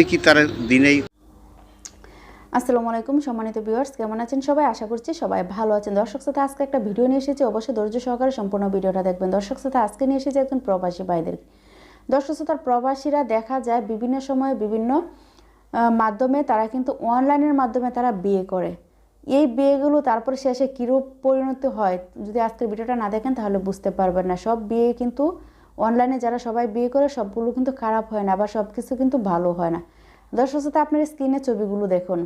কি তারা দিনেই। আসসালামু আলাইকুম সম্মানিত ভিউয়ার্স, কেমন আছেন সবাই? আশা করছি সবাই ভালো আছেন। দর্শক শ্রোতা, আজকে একটা ভিডিও নিয়ে এসেছি, অবশ্যই ধৈর্য সহকারে সম্পূর্ণ ভিডিওটা দেখবেন। দর্শক শ্রোতা, আজকে নিয়ে এসেছি একজন প্রবাসী ভাইদের। দর্শক শ্রোতা, প্রবাসীরা দেখা যায় বিভিন্ন সময়ে বিভিন্ন মাধ্যমে তারা কিন্তু অনলাইনের মাধ্যমে তারা বিয়ে করে। এই বিয়েগুলো তারপরে শেষে কীরূপ পরিণতি হয়, যদি আজকের ভিডিওটা না দেখেন তাহলে বুঝতে পারবেন না। সব বিয়ে কিন্তু অনলাইনে যারা সবাই বিয়ে করে সবগুলো কিন্তু খারাপ হয় না, আবার সব কিছু কিন্তু ভালো হয় না। দর্শক শ্রোতা, আপনার স্ক্রিনে ছবিগুলো দেখুন।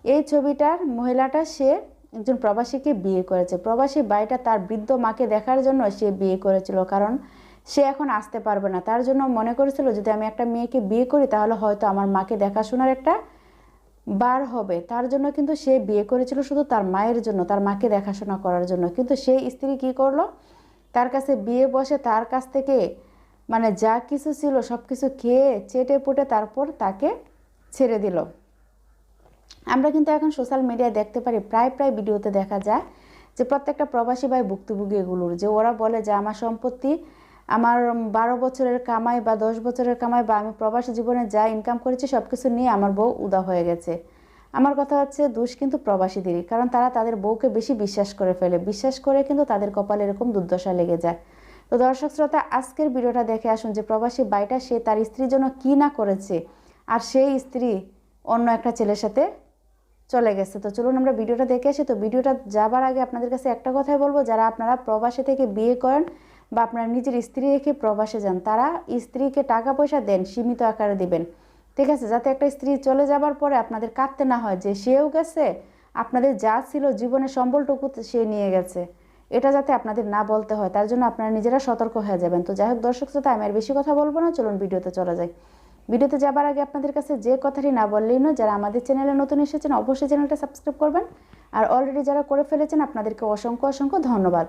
এই ছবিটার মহিলাটা সে একজন প্রবাসীকে বিয়ে করেছে। প্রবাসী ভাইটা তার বৃদ্ধ মাকে দেখার জন্য সে বিয়ে করেছিল, কারণ সে এখন আসতে পারবে না। তার জন্য মনে করেছিল যদি আমি একটা মেয়েকে বিয়ে করি তাহলে হয়তো আমার মাকে দেখাশোনার একটা বার হবে। তার জন্য কিন্তু সে বিয়ে করেছিল শুধু তার মায়ের জন্য, তার মাকে দেখাশোনা করার জন্য। কিন্তু সেই স্ত্রী কি করলো, তার কাছে বিয়ে বসে তার কাছ থেকে মানে যা কিছু ছিল সব কিছু খেয়ে চেটে পুটে তারপর তাকে ছেড়ে দিল। আমরা কিন্তু এখন সোশ্যাল মিডিয়ায় দেখতে পারি, প্রায় ভিডিওতে দেখা যায় যে প্রত্যেকটা প্রবাসী ভাই ভুক্তভোগী এগুলোর, যে ওরা বলে যে আমার সম্পত্তি, আমার 12 বছরের কামাই বা 10 বছরের কামাই বা আমি প্রবাসী জীবনে যা ইনকাম করেছি সব কিছু নিয়ে আমার বউ উদা হয়ে গেছে। আমার কথা হচ্ছে দোষ কিন্তু প্রবাসীদেরই, কারণ তারা তাদের বউকে বেশি বিশ্বাস করে ফেলে, বিশ্বাস করে কিন্তু তাদের কপালে এরকম দুর্দশা লেগে যায়। তো দর্শক শ্রোতা, আজকের ভিডিওটা দেখে আসুন যে প্রবাসী ভাইটা সে তার স্ত্রীর জন্য কী না করেছে, আর সেই স্ত্রী অন্য একটা ছেলের সাথে চলে গেছে। তো চলুন আমরা ভিডিওটা দেখে আসি। তো ভিডিওটা যাবার আগে আপনাদের কাছে একটা কথাই বলবো, যারা আপনারা প্রবাসে থেকে বিয়ে করেন বা আপনারা নিজের স্ত্রী রেখে প্রবাসে যান, তারা স্ত্রীকে টাকা পয়সা দেন, সীমিত আকারে দিবেন, ঠিক আছে? যাতে একটা স্ত্রী চলে যাবার পরে আপনাদের কাঁদতে না হয় যে সেও গেছে, আপনাদের যা ছিল জীবনের সম্বলটুকু সে নিয়ে গেছে, এটা যাতে আপনাদের না বলতে হয়। তার জন্য আপনারা নিজেরা সতর্ক হয়ে যাবেন। তো যাই হোক দর্শক শ্রোতা, আমি আর বেশি কথা বলবো না, চলুন ভিডিওতে চলে যাই। ভিডিওতে যাবার আগে আপনাদের কাছে যে কথাটি না বললেই নয়, যারা আমাদের চ্যানেলে নতুন এসেছেন অবশ্যই চ্যানেলটা সাবস্ক্রাইব করবেন, আর অলরেডি যারা করে ফেলেছেন আপনাদেরকে অসংখ্য ধন্যবাদ।